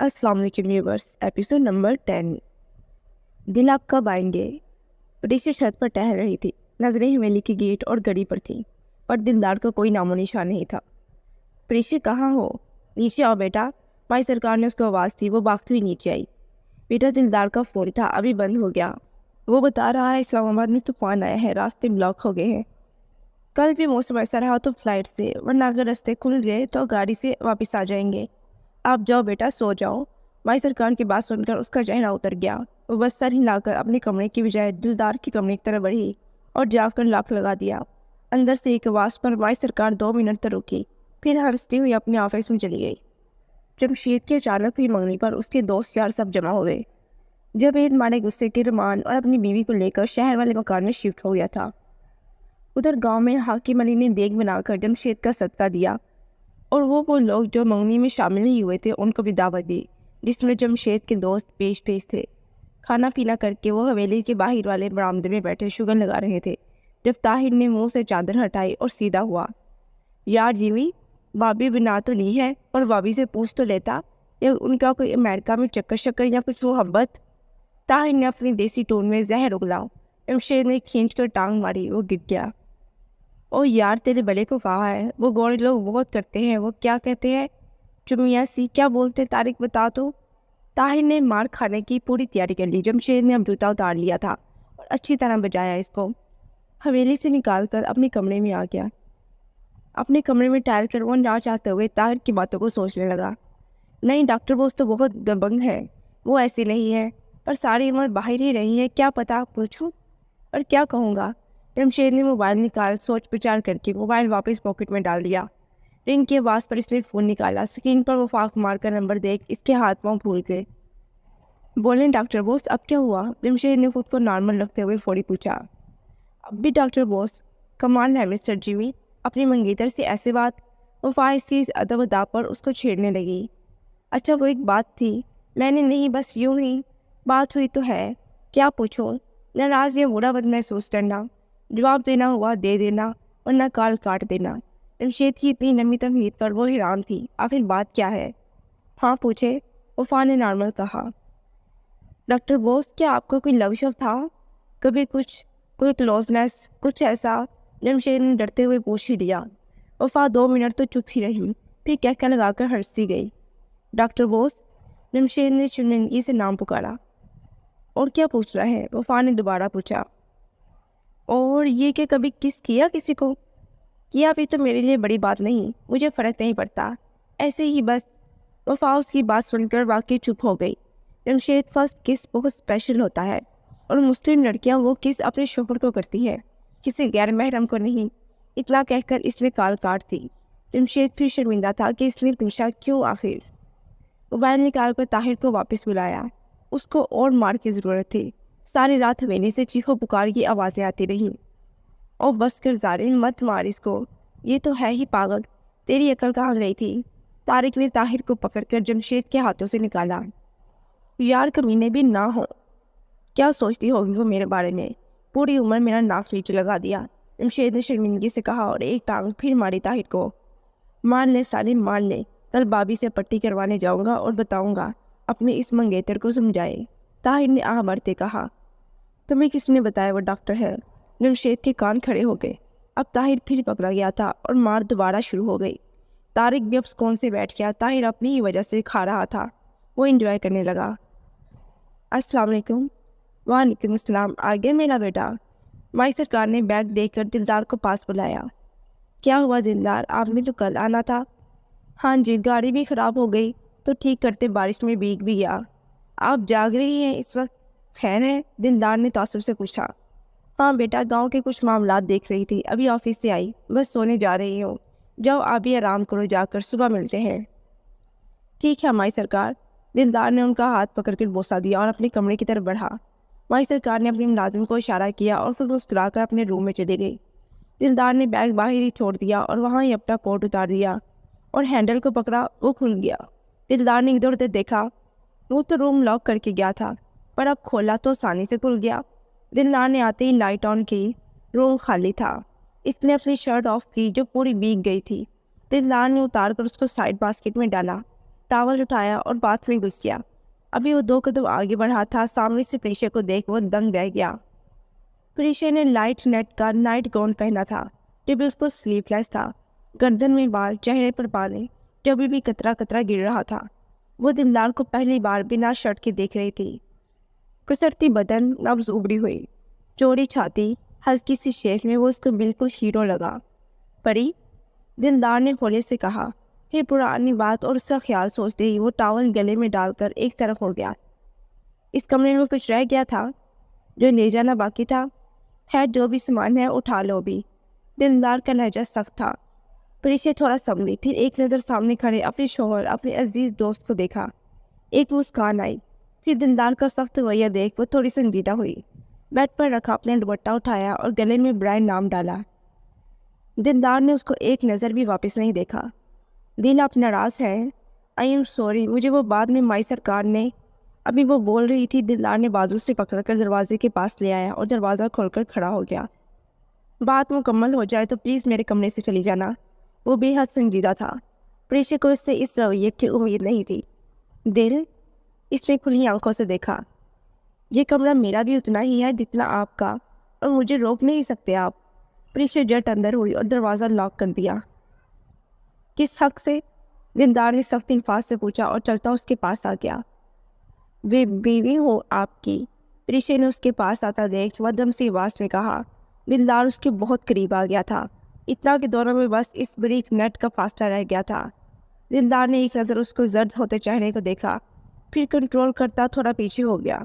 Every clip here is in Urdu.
السلام علیکم ویورس، ایپیسوڈ نمبر 10۔ دل آپ کب آئیں گے؟ پریشا چھت پر ٹہل رہی تھی، نظریں حویلی کی گیٹ اور گھڑی پر تھیں، پر دلدار کا کوئی نام و نشان نہیں تھا۔ پریشا کہاں ہو؟ نیچے آؤ بیٹا، مائی سرکار نے اس کو آواز دی۔ وہ بھاگتی ہوئی نیچے آئی۔ بیٹا دلدار کا فون تھا، ابھی بند ہو گیا۔ وہ بتا رہا ہے اسلام آباد میں طوفان آیا ہے، راستے بلاک ہو گئے ہیں۔ کل بھی موسم ایسا رہا تو فلائٹ سے، ورنہ اگر راستے کھل گئے تو گاڑی سے واپس آ جائیں گے۔ آپ جاؤ بیٹا، سو جاؤ۔ مائی سرکار کی بات سن کر اس کا چہرہ اتر گیا۔ وہ بس سر ہلا کر اپنے کمرے کی بجائے دلدار کے کمرے کی طرف بڑھی اور جا کر لاک لگا دیا۔ اندر سے ایک آواز پر مائی سرکار 2 منٹ تک رکی، پھر ہنستی ہوئی اپنے آفس میں چلی گئی۔ جمشید کی اچانک ہوئی منگنی پر اس کے دوست یار سب جمع ہو گئے۔ جب عید مارے غصے کے رمان اور اپنی بیوی کو لے کر شہر والے مکان میں شفٹ ہو گیا تھا۔ ادھر گاؤں میں حاکم علی نے دیگ بنا کر جمشید کا صدقہ دیا، اور وہ لوگ جو منگنی میں شامل نہیں ہوئے تھے ان کو بھی دعوت دی، جس میں جمشید کے دوست پیش تھے۔ کھانا پینا کر کے وہ حویلی کے باہر والے برآمدے میں بیٹھے شگن لگا رہے تھے، جب طاہر نے منہ سے چادر ہٹائی اور سیدھا ہوا۔ یار جیوی، بابی بنا تو لی ہے، اور بابی سے پوچھ تو لیتا، یا ان کا کوئی امریکہ میں چکر شکر یا کچھ محبت؟ طاہر نے اپنی دیسی ٹون میں زہر اگلا۔ جمشید نے کھینچ کر ٹانگ ماری، وہ گر گیا۔ او یار، تیرے بڑے کو کہا ہے، وہ گورے لوگ بہت کرتے ہیں۔ وہ کیا کہتے ہیں؟ چمیاں سی کیا بولتے؟ طارق بتا تو۔ طاہر نے مار کھانے کی پوری تیاری کر لی۔ جمشید نے اب جوتا اتار لیا تھا اور اچھی طرح بجایا اس کو۔ حویلی سے نکال کر اپنے کمرے میں آ گیا۔ اپنے کمرے میں ٹہل کر وہ نہ چاہتے ہوئے طاہر کی باتوں کو سوچنے لگا۔ نہیں، ڈاکٹر بوس تو بہت دبنگ ہے، وہ ایسی نہیں ہے، پر ساری عمر باہر ہی رہی ہے، کیا پتا پوچھوں اور کیا کہوں گا۔ جمشید نے موبائل نکال سوچ بچار کر کے موبائل واپس پاکٹ میں ڈال دیا۔ رنگ کی آواز پر اس نے فون نکالا۔ اسکرین پر وفاق مار کر نمبر دیکھ اس کے ہاتھ پاؤں پھول گئے۔ بولیں ڈاکٹر بوس، اب کیا ہوا؟ جمشید نے خود کو نارمل رکھتے ہوئے فوری پوچھا۔ اب بھی ڈاکٹر بوس؟ کمال ہے مسٹر جیوی، اپنی منگیتر سے ایسے بات؟ وفا اسی ادب ادا پر اس کو چھیڑنے لگی۔ اچھا وہ ایک بات تھی، میں نے نہیں، بس یوں ہی بات ہوئی تو ہے، کیا پوچھو؟ ناراض یا برا بد محسوس کرنا، جواب دینا ہوا دے دینا، ورنہ کال کاٹ دینا۔ جمشید کی اتنی نمی تمہید پر وہ حیران تھی۔ آخر بات کیا ہے؟ ہاں پوچھے، وفا نے نارمل کہا۔ ڈاکٹر بوس، کیا آپ کو کوئی لو شو تھا کبھی؟ کوئی کلوزنس، کچھ ایسا؟ جمشید نے ڈرتے ہوئے پوچھ ہی لیا۔ وفا 2 منٹ تو چپ ہی رہی، پھر کہکہ لگا کر ہنستی گئی۔ ڈاکٹر بوس، جمشید نے شرمندگی سے نام پکارا۔ اور کیا پوچھ رہا ہے؟ وفا نے دوبارہ پوچھا۔ اور یہ کہ کبھی کس کیا کسی کو؟ کیا بھی تو میرے لیے بڑی بات نہیں، مجھے فرق نہیں پڑتا، ایسے ہی بس۔ وفا اس کی بات سن کر واقعی چپ ہو گئی۔ جمشید فرسٹ کس بہت اسپیشل ہوتا ہے، اور مسلم لڑکیاں وہ کس اپنے شوہر کو کرتی ہے، کسی غیر محرم کو نہیں۔ اتنا کہہ کر اس نے کال کاٹ دی۔ جمشید پھر شرمندہ تھا کہ اس نے پوچھا کیوں آخر۔ موبائل نکال کر طاہر کو واپس بلایا۔ اس کو اور مار کی ضرورت تھی۔ ساری رات حویلی سے چیخو پکار کی آوازیں آتی رہیں۔ او بس کر ظالم، مت مار اس کو، یہ تو ہے ہی پاگل، تیری عقل کہاں گئی تھی؟ طارق نے طاہر کو پکڑ کر جمشید کے ہاتھوں سے نکالا۔ یار کمینے بھی نہ ہو، کیا سوچتی ہوگی وہ میرے بارے میں؟ پوری عمر میرا ناک نیچے لگا دیا، جمشید نے شرمندگی سے کہا، اور ایک ٹانگ پھر ماری طاہر کو۔ مار لے سالم، مار لے، کل بابی سے پٹی کروانے جاؤں گا اور بتاؤں گا، اپنے اس منگیتر کو سمجھائے۔ طاہر نے آہ بھرتے کہا۔ تمہیں کس نے بتایا وہ ڈاکٹر ہے؟ جمشید کے کان کھڑے ہو گئے۔ اب طاہر پھر پکڑا گیا تھا اور مار دوبارہ شروع ہو گئی۔ طارق بھی اب سکون سے بیٹھ گیا۔ طاہر اپنی ہی وجہ سے کھا رہا تھا، وہ انجوائے کرنے لگا۔ السلام علیکم۔ وعلیکم السلام، آ گیا میرا بیٹا؟ مائی سرکار نے بیگ دے کر دلدار کو پاس بلایا۔ کیا ہوا دلدار، آپ نے تو کل آنا تھا۔ ہاں جی، گاڑی بھی خراب ہو گئی تو ٹھیک کرتے بارش میں بھیگ بھی گیا۔ آپ جاگ رہی ہیں اس وقت؟ خیر ہے؟ دلدار نے تعصب سے پوچھا۔ ہاں بیٹا، گاؤں کے کچھ معاملات دیکھ رہی تھی، ابھی آفس سے آئی، بس سونے جا رہی ہوں۔ جاؤ آپ بھی آرام کرو، جا کر صبح ملتے ہیں۔ ٹھیک ہے مائی سرکار۔ دلدار نے ان کا ہاتھ پکڑ کر بوسہ دیا اور اپنے کمرے کی طرف بڑھا۔ مائی سرکار نے اپنے ملازم کو اشارہ کیا اور خود مسکرا کر اپنے روم میں چلی گئی۔ دلدار نے بیگ باہر ہی چھوڑ دیا اور وہاں ہی اپنا کوٹ اتار دیا اور ہینڈل کو پکڑا، وہ کھل گیا۔ دلدار نے ادھر ادھر دیکھا، وہ تو روم لاک کر کے گیا تھا، پر اب کھولا تو آسانی سے کھل گیا۔ دلدار نے آتے ہی لائٹ آن کی، روم خالی تھا۔ اس نے اپنی شرٹ آف کی جو پوری بھیگ گئی تھی۔ دلدار نے اتار کر اس کو سائڈ باسکٹ میں ڈالا۔ ٹاول اٹھایا اور باتھ میں گھس گیا۔ ابھی وہ 2 قدم آگے بڑھا تھا، سامنے سے پریشا کو دیکھ وہ دنگ رہ گیا۔ پریشا نے لائٹ نیٹ کا نائٹ گاؤن پہنا تھا جو بھی اس کو سلیپ لیس تھا، گردن میں بال، چہرے پر پانی جو بھی قطرہ قطرہ گر رہا تھا۔ وہ دلدار کو پہلی بار بنا شرٹ کے دیکھ رہی تھی۔ کسرتی بدن، نبض ابڑی ہوئی، چوڑی چھاتی، ہلکی سی شیپ میں وہ اس کو بالکل ہیرو لگا۔ پری، دلدار نے ہولے سے کہا، پھر پرانی بات اور اس کا خیال سوچتے ہی وہ ٹاول گلے میں ڈال کر ایک طرف ہو گیا۔ اس کمرے میں کچھ رہ گیا تھا جو لے جانا باقی تھا؟ خیر، جو بھی سامان ہے اٹھا لو بھی۔ دلدار کا لہجہ سخت تھا۔ پریشا تھوڑا سنبھلی، پھر ایک نظر سامنے کھڑے اپنے شوہر، اپنے عزیز دوست کو دیکھا۔ ایک مسکان آئی، پھر دلدار کا سخت رویہ دیکھ وہ تھوڑی سنجیدہ ہوئی۔ بیڈ پر رکھا اپنا دوپٹہ اٹھایا اور گلے میں برائن نام ڈالا۔ دلدار نے اس کو ایک نظر بھی واپس نہیں دیکھا۔ دل، آپ ناراض ہیں؟ آئی ایم سوری، مجھے وہ بعد میں مائی سرکار نے… ابھی وہ بول رہی تھی، دلدار نے بازو سے پکڑ کر دروازے کے پاس لے آیا اور دروازہ کھول کر کھڑا ہو گیا۔ بات مکمل ہو جائے تو پلیز میرے کمرے سے چلی جانا۔ وہ بے حد سنجیدہ تھا۔ پریشا کو اس سے اس رویے کی امید نہیں تھی۔ دل، اس نے کھلی آنکھوں سے دیکھا، یہ کمرہ میرا بھی اتنا ہی ہے جتنا آپ کا، اور مجھے روک نہیں سکتے آپ۔ پریشا جٹ اندر ہوئی اور دروازہ لاک کر دیا۔ کس حق سے؟ دلدار نے سخت الفاظ سے پوچھا اور چلتا اس کے پاس آ گیا۔ وہ بیوی ہو آپ کی، پریشا نے اس کے پاس آتا دیکھ مدھم سی آواز میں کہا۔ دلدار اس کے بہت قریب آ گیا تھا، اتنا کہ دونوں میں بس اس بریک نیٹ کا فاصلہ رہ گیا تھا۔ دلدار نے ایک نظر اس کو زرد ہوتے چہرے کو دیکھا، پھر کنٹرول کرتا تھوڑا پیچھے ہو گیا۔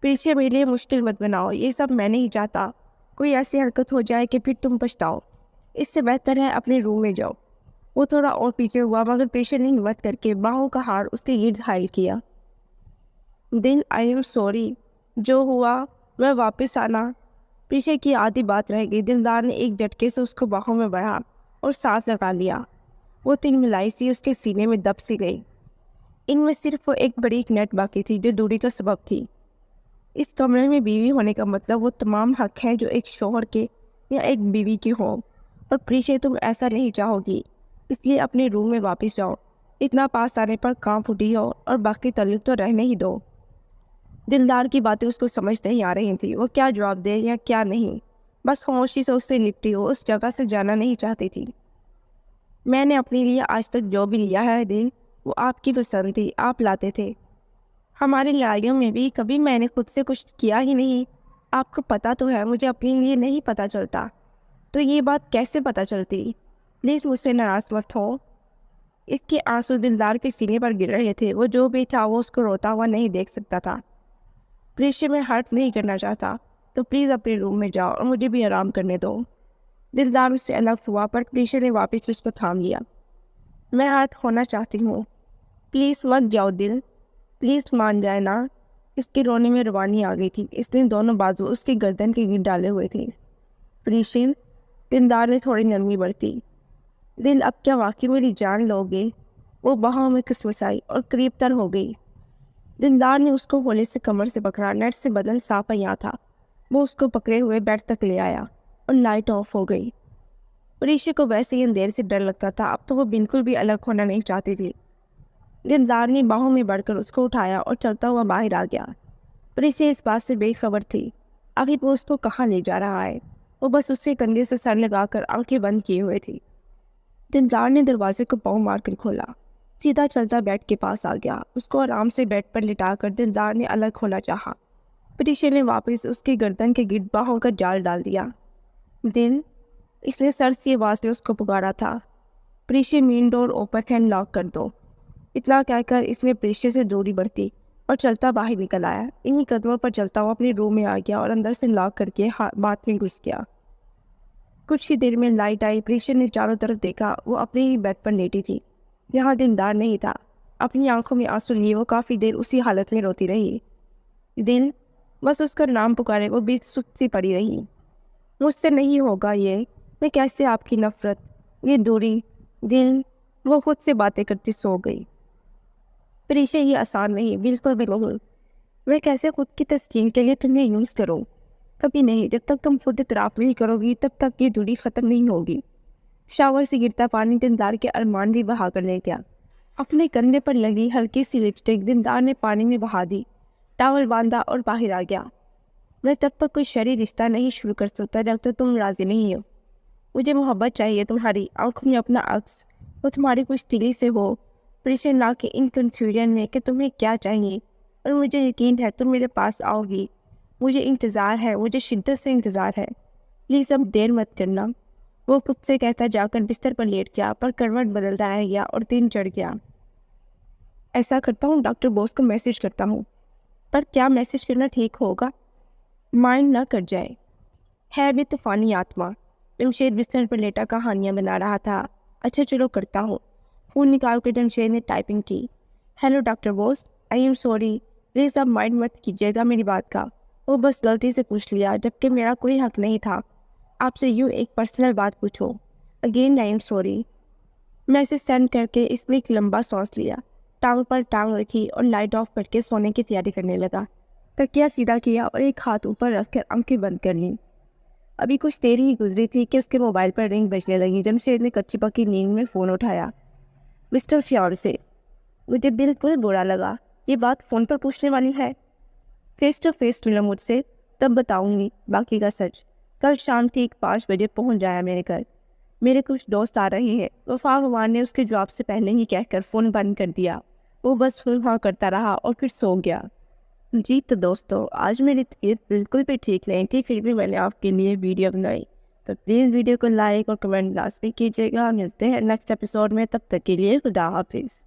پریشا، میرے لیے مشکل مت بناؤ، یہ سب میں نہیں چاہتا کوئی ایسی حرکت ہو جائے کہ پھر تم پچھتاؤ۔ اس سے بہتر ہے اپنے روم میں جاؤ۔ وہ تھوڑا اور پیچھے ہوا مگر پریشا نے ہمت کر کے باہوں کا ہار اس کے گرد حائل کیا۔ دل، آئی ایم سوری، جو ہوا میں واپس آنا۔ پریشا کی آدھی بات رہ گئی۔ دلدار نے ایک جھٹکے سے اس کو باہوں میں بڑھا اور سانس لگا لیا۔ وہ تین ملائی سی اس کے سینے میں دب سی گئی۔ ان میں صرف وہ ایک بڑی نیٹ باقی تھی جو دوری کا سبب تھی۔ اس کمرے میں بیوی ہونے کا مطلب وہ تمام حق ہیں جو ایک شوہر کے یا ایک بیوی کے ہوں، اور پریشا تم ایسا نہیں چاہو گی، اس لیے اپنے روم میں واپس جاؤ۔ اتنا پاس آنے پر کانپ اٹھی ہو، اور باقی تعلق تو رہنے ہی دو۔ دلدار کی باتیں اس کو سمجھ نہیں آ رہی تھی، وہ کیا جواب دے یا کیا نہیں، بس خاموشی سے اس سے لپٹی ہو اس جگہ سے جانا نہیں چاہتی تھی۔ میں نے اپنے لیے آج تک جو بھی لیا ہے دل، وہ آپ کی پسند تھی، آپ لاتے تھے۔ ہماری لڑائیوں میں بھی کبھی میں نے خود سے کچھ کیا ہی نہیں۔ آپ کو پتہ تو ہے مجھے اپنے لیے نہیں پتہ چلتا، تو یہ بات کیسے پتہ چلتی؟ پلیز مجھ سے ناراض مت ہو۔ اس کے آنسو دلدار کے سینے پر گر رہے تھے۔ وہ جو بھی تھا وہ اس کو روتا ہوا نہیں دیکھ سکتا تھا۔ پریشا، میں ہرٹ نہیں کرنا چاہتا، تو پلیز اپنے روم میں جاؤ اور مجھے بھی آرام کرنے دو۔ دلدار اس سے الگ ہوا پر پریشا نے واپس اس کو تھام لیا۔ میں ہرٹ ہونا چاہتی ہوں، پلیز مت جاؤ دل، پلیز مان جائے نا۔ اس کے رونے میں روانی آ گئی تھی۔ اس نے دونوں بازو اس کی گردن کے گرد ڈالے ہوئے تھے۔ پریشا، دلدار نے تھوڑی نرمی برتی۔ دل، اب کیا واقعی میری جان لو گے؟ وہ باہوں میں کسمسائی اور قریب تر ہو گئی۔ دلدار نے اس کو ہولے سے کمر سے پکڑا، نیٹ سے بدن صاف آیا تھا۔ وہ اس کو پکڑے ہوئے بیڈ تک لے آیا اور لائٹ آف ہو گئی۔ پریشا کو ویسے ہی اندھیرے سے ڈر لگتا تھا، اب تو وہ بالکل بھی الگ ہونا نہیں چاہتی تھی۔ دلدار نے باہوں میں بڑھ کر اس کو اٹھایا اور چلتا ہوا باہر آ گیا۔ پریشا اس بات سے بے خبر تھی آخر وہ اس کو کہاں لے جا رہا ہے۔ وہ بس اس کے کندھے سے سر لگا کر آنکھیں بند کیے ہوئے تھی۔ دلدار نے دروازے کو پاؤں مار کر کھولا، سیدھا چلتا بیڈ کے پاس آ گیا۔ اس کو آرام سے بیڈ پر لٹا کر دلدار نے الگ ہونا چاہا۔ پریشا نے واپس اس کی گردن کے گرد باہوں کا جال ڈال دیا۔ دل، اس نے سر سی آواز میں اس کو پکارا تھا۔ پریشا، مین ڈور اوپن ہے، لاک کر دو۔ اتنا کہہ کر اس نے پریشا سے دوری بڑھتی اور چلتا باہر نکل آیا۔ انہی قدموں پر چلتا ہوا اپنے روم میں آ گیا اور اندر سے لاک کر کے باتھ میں گھس گیا۔ کچھ ہی دیر میں لائٹ آئی۔ پریشا نے چاروں طرف دیکھا، وہ اپنے ہی بیڈ پر لیٹی تھی۔ یہاں دلدار نہیں تھا۔ اپنی آنکھوں میں آنسو لیے وہ کافی دیر اسی حالت میں روتی رہی۔ دل، بس اس کا نام پکارے وہ بھی سست سی پڑی رہی۔ مجھ سے نہیں ہوگا یہ، میں کیسے آپ کی نفرت، یہ دوری۔ دل، وہ خود سے باتیں کرتی سو گئی۔ پریشا، یہ آسان نہیں، بالکل بھی نہیں۔ میں کیسے خود کی تسکین کے لیے تمہیں یوز کروں؟ کبھی نہیں، جب تک تم خود اعتراف نہیں کرو گی تب تک یہ دوری ختم نہیں ہوگی۔ شاور سے گرتا پانی دلدار کے ارمان بھی بہا کر لے گیا۔ اپنے کندھے پر لگی ہلکی سی لپسٹک دلدار نے پانی میں بہا دی، ٹاول باندھا اور باہر آ گیا۔ میں تب تک کوئی شرعی رشتہ نہیں شروع کر سکتا جب تک تم راضی نہیں ہو۔ مجھے محبت چاہیے، تمہاری آنکھوں میں اپنا عکس، وہ تمہاری کچھ دلی سے ہو، پر اسے نہ کہ ان کنفیوژن میں کہ تمہیں کیا چاہیے، اور مجھے یقین ہے تم میرے پاس آؤ گی۔ مجھے انتظار ہے، مجھے شدت سے انتظار ہے، پلیز اب دیر مت کرنا۔ وہ خود سے کہتا جا کر بستر پر لیٹ گیا، پر کروٹ بدلتا رہ گیا اور دن چڑھ گیا۔ ایسا کرتا ہوں، ڈاکٹر بوس کو میسج کرتا ہوں، پر کیا میسج کرنا ٹھیک ہوگا؟ مائنڈ نہ کر جائے، ہے بھی طوفانی آتما۔ جمشید بستر پر لیٹا کہانیاں بنا رہا تھا۔ اچھا چلو کرتا ہوں۔ فون نکال کر جمشید نے ٹائپنگ کی۔ Hello doctor Bose, I am sorry, please اب مائنڈ مت کیجیے گا میری بات کا، وہ بس غلطی سے پوچھ لیا جبکہ میرا کوئی حق نہیں تھا آپ سے یوں ایک پرسنل بات پوچھو۔ Again I am sorry. میں اسے سینڈ کر کے اس لیے ایک لمبا سانس لیا، ٹانگ پر ٹانگ رکھی اور لائٹ آف کر کے سونے کی تیاری کرنے لگا۔ تکیہ سیدھا کیا اور ایک ہاتھ اوپر رکھ کر آنکھیں بند کر لیں۔ ابھی کچھ دیر ہی گزری تھی کہ اس کے موبائل پر رنگ بجنے لگی۔ جمشید نے کچی پکی نیند میں فون اٹھایا۔ مسٹر فیانسے، مجھے بالکل برا لگا، یہ بات فون پر پوچھنے والی ہے۔ فیس ٹو فیس ملا مجھ سے، تب بتاؤں گی باقی کا سچ۔ کل شام ٹھیک 5 بجے پہنچ جایا میرے گھر، میرے کچھ دوست آ رہے ہیں۔ وفا غوان نے اس کے جواب سے پہلے ہی کہہ کر فون بند کر دیا۔ وہ بس ہاں کرتا رہا اور پھر سو گیا۔ جی تو دوستو، آج میری طبیعت بالکل بھی ٹھیک نہیں تھی، پھر بھی میں نے آپ کے لیے ویڈیو بنائی، تو پلیز ویڈیو کو لائک اور کمنٹ لازمی کیجیے گا۔ ملتے ہیں نیکسٹ ایپیسوڈ میں، تب تک کے لیے خدا حافظ۔